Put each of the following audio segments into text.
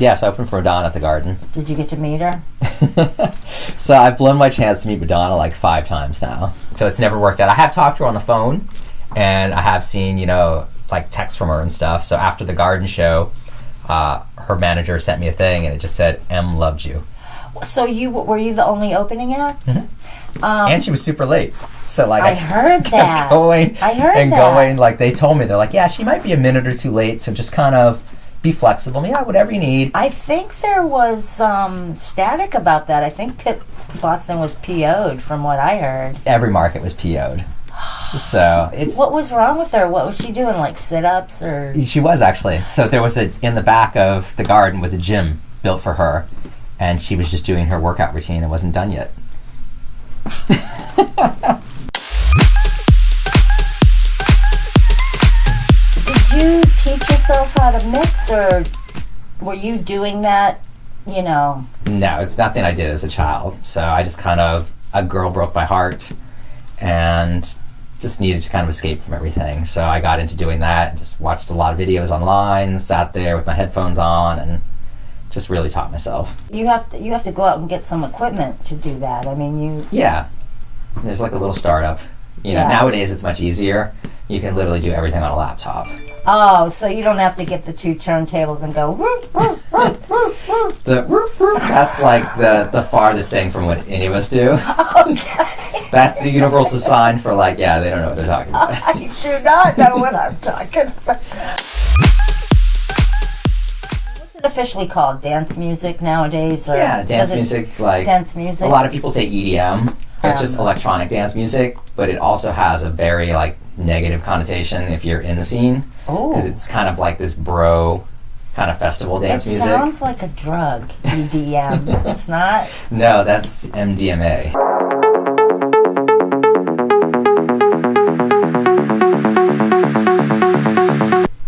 Yes, I opened for Madonna at the Garden. Did you get to meet her? So I've blown my chance to meet Madonna like 5 times now. So it's never worked out. I have talked to her on the phone, and I have seen, like texts from her and stuff. So after the Garden show, her manager sent me a thing, and it just said, "M loved you." So were you the only opening act? Mm-hmm. And she was super late. So like I heard that. Going, I heard and that. going, like they told me, they're like, yeah, she might be a minute or two late, so just kind of be flexible. Yeah, whatever you need. I think there was static about that. I think Boston was PO'd from what I heard. Every market was PO'd. So it's... What was wrong with her? What was she doing, like sit-ups or... She was, actually. So there was in the back of the Garden was a gym built for her, and she was just doing her workout routine and wasn't done yet. Did you teach yourself how to mix, or were you doing that, No, it's nothing I did as a child. So I just a girl broke my heart and just needed to kind of escape from everything. So I got into doing that, just watched a lot of videos online, sat there with my headphones on, and just really taught myself. You have to go out and get some equipment to do that. I mean, Yeah. There's like a little startup. Nowadays it's much easier. You can literally do everything on a laptop. Oh, so you don't have to get the 2 turntables and go woof, woof, woof, woof, woof. That's like the farthest thing from what any of us do. Okay. That's the universal sign for they don't know what they're talking about. I do not know what I'm talking about. What's it officially called? Dance music nowadays? Or yeah, dance music. Dance music. A lot of people say EDM. It's just electronic dance music, but it also has a very negative connotation if you're in the scene, because it's kind of like this bro kind of festival dance music. It sounds like a drug, EDM. It's not? No, that's MDMA.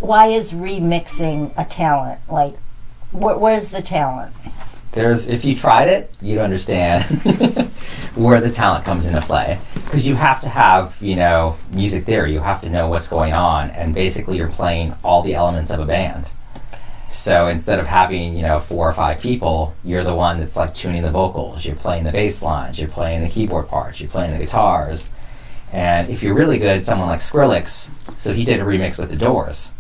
Why is remixing a talent? Where's the talent? If you tried it, you'd understand where the talent comes into play. Because you have to have, music theory. You have to know what's going on, and basically you're playing all the elements of a band. So instead of having, 4 or 5 people, you're the one that's tuning the vocals. You're playing the bass lines. You're playing the keyboard parts. You're playing the guitars. And if you're really good, someone like Skrillex, so he did a remix with the Doors.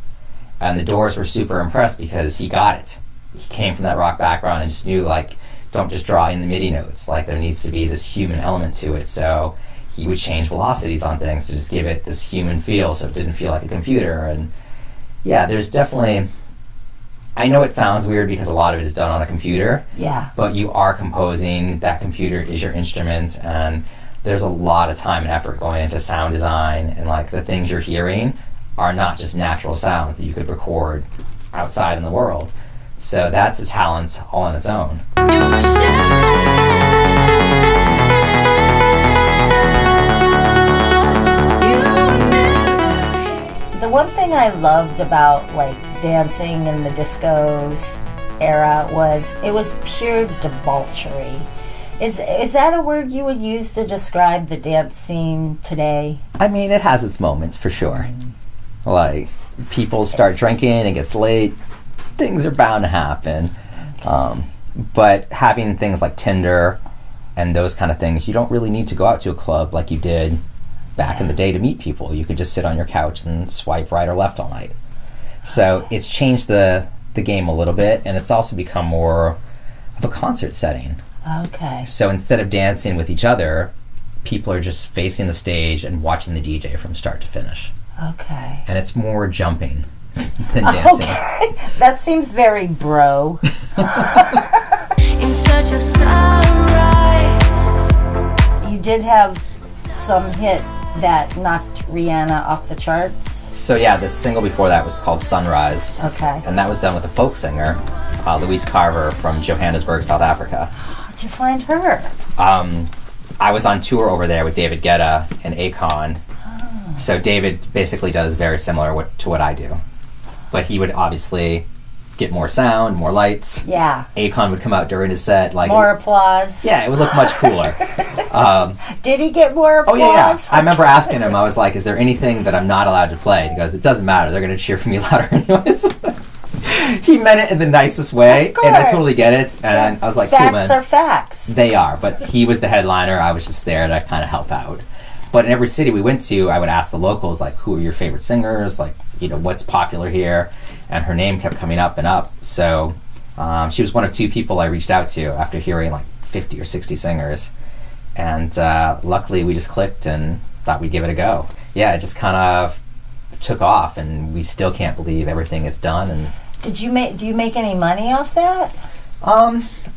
And the Doors were super impressed because he got it. He came from that rock background and just knew, don't just draw in the MIDI notes. There needs to be this human element to it. So he would change velocities on things to just give it this human feel, so it didn't feel like a computer. And yeah, there's definitely... I know it sounds weird because a lot of it is done on a computer. Yeah. But you are composing. That computer is your instrument, and there's a lot of time and effort going into sound design, and the things you're hearing are not just natural sounds that you could record outside in the world. So that's a talent all on its own. The one thing I loved about dancing in the discos era was it was pure debauchery. Is that a word you would use to describe the dance scene today? I mean, it has its moments for sure. People start drinking, it gets late, things are bound to happen. But having things like Tinder and those kind of things, you don't really need to go out to a club like you did back in the day to meet people. You could just sit on your couch and swipe right or left all night. So it's changed the game a little bit, and it's also become more of a concert setting. Okay. So instead of dancing with each other, people are just facing the stage and watching the DJ from start to finish. Okay. And it's more jumping than dancing. Okay. That seems very bro. In search of sunrise. You did have some hit that knocked Rihanna off the charts. So yeah, the single before that was called Sunrise. Okay. And that was done with a folk singer, Louise Carver from Johannesburg, South Africa. How'd you find her? I was on tour over there with David Guetta and Akon. Oh. So David basically does very similar to what I do. But he would obviously get more sound, more lights. Yeah. Akon would come out during his set. More applause. Yeah, it would look much cooler. Did he get more applause? Oh, yeah. I remember asking him, I was like, is there anything that I'm not allowed to play? And he goes, it doesn't matter. They're going to cheer for me louder anyways. he meant it in the nicest way, Of and I course. totally get it. And Yes. I was like, cool, facts man. are facts. They are, but he was the headliner. I was just there to kind of help out. But in every city we went to, I would ask the locals, like, who are your favorite singers? Like, you know, what's popular here? And her name kept coming up and up. So she was one of 2 people I reached out to after hearing like 50 or 60 singers. And luckily we just clicked and thought we'd give it a go. Yeah, it just kind of took off, and we still can't believe everything it's done. And Do you make any money off that?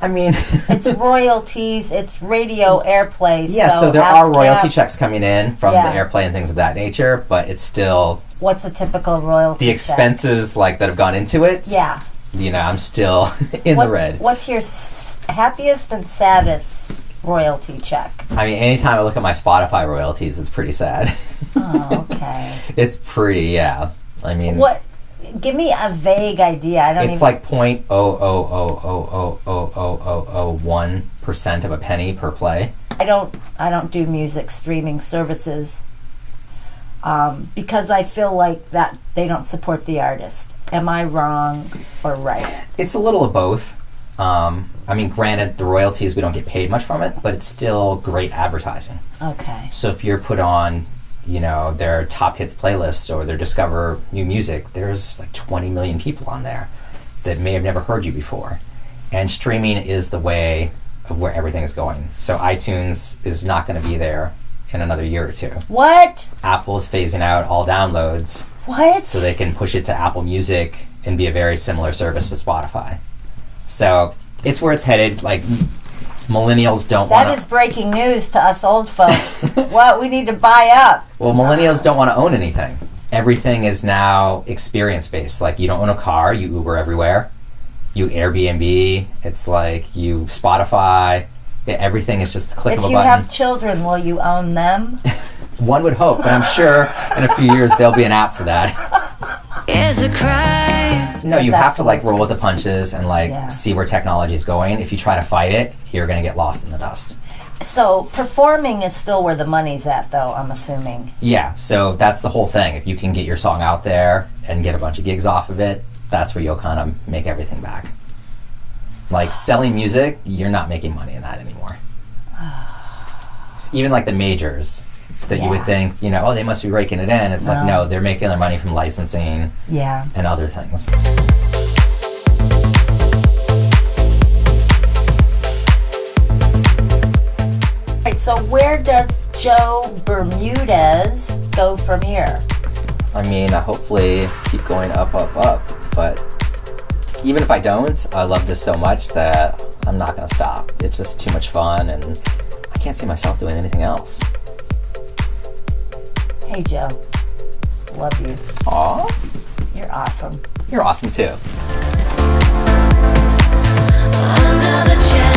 I mean, It's royalties, it's radio airplay. yeah, so there are royalty ASCAP. checks coming in from Yeah. the airplay and things of that nature, but it's still What's a typical royalty the check? expenses like that have gone into it. Yeah. You know, I'm still in the red. What's your happiest and saddest royalty check? I mean, anytime I look at my Spotify royalties, it's pretty sad. Oh, okay. It's pretty, yeah. I mean, What? Give me a vague idea. I don't it's even. like 0.0000001% of a penny per play. I don't do music streaming services because I feel like that they don't support the artist. Am I wrong or right? It's a little of both. I mean, granted, the royalties, we don't get paid much from it, but it's still great advertising. Okay. So if you're put on, you know, their top hits playlist or their discover new music, there's like 20 million people on there that may have never heard you before. And streaming is the way of where everything is going. So iTunes is not going to be there in another year or 2. What? Apple is phasing out all downloads What? so they can push it to Apple Music and be a very similar service to Spotify. So it's where it's headed. Like, millennials don't want That is breaking news to us old folks. What? We need to buy up. Well, millennials don't want to own anything. Everything is now experience-based. Like, you don't own a car, you Uber everywhere. You Airbnb, it's like you Spotify. Yeah, everything is just the click If of a you button. have children, will you own them? One would hope, but I'm sure in a few years there'll be an app for that. Is a crime. No, you That's have to like afterwards. roll with the punches and like Yeah. see where technology is going. If you try to fight it, you're going to get lost in the dust. So performing is still where the money's at, though, I'm assuming. Yeah, so that's the whole thing. If you can get your song out there and get a bunch of gigs off of it, that's where you'll kind of make everything back. Like selling music, you're not making money in that anymore. Even like the majors that you would Yeah. think, you know, oh, they must be raking it in. It's like, no, they're making their money from licensing Yeah. and other things. Right, so where does Joe Bermudez go from here? I mean, I hopefully keep going up, but even if I don't, I love this so much that I'm not going to stop. It's just too much fun, and I can't see myself doing anything else. Hey, Joe. Love you. Aw, You're awesome. you're awesome too. Another chance.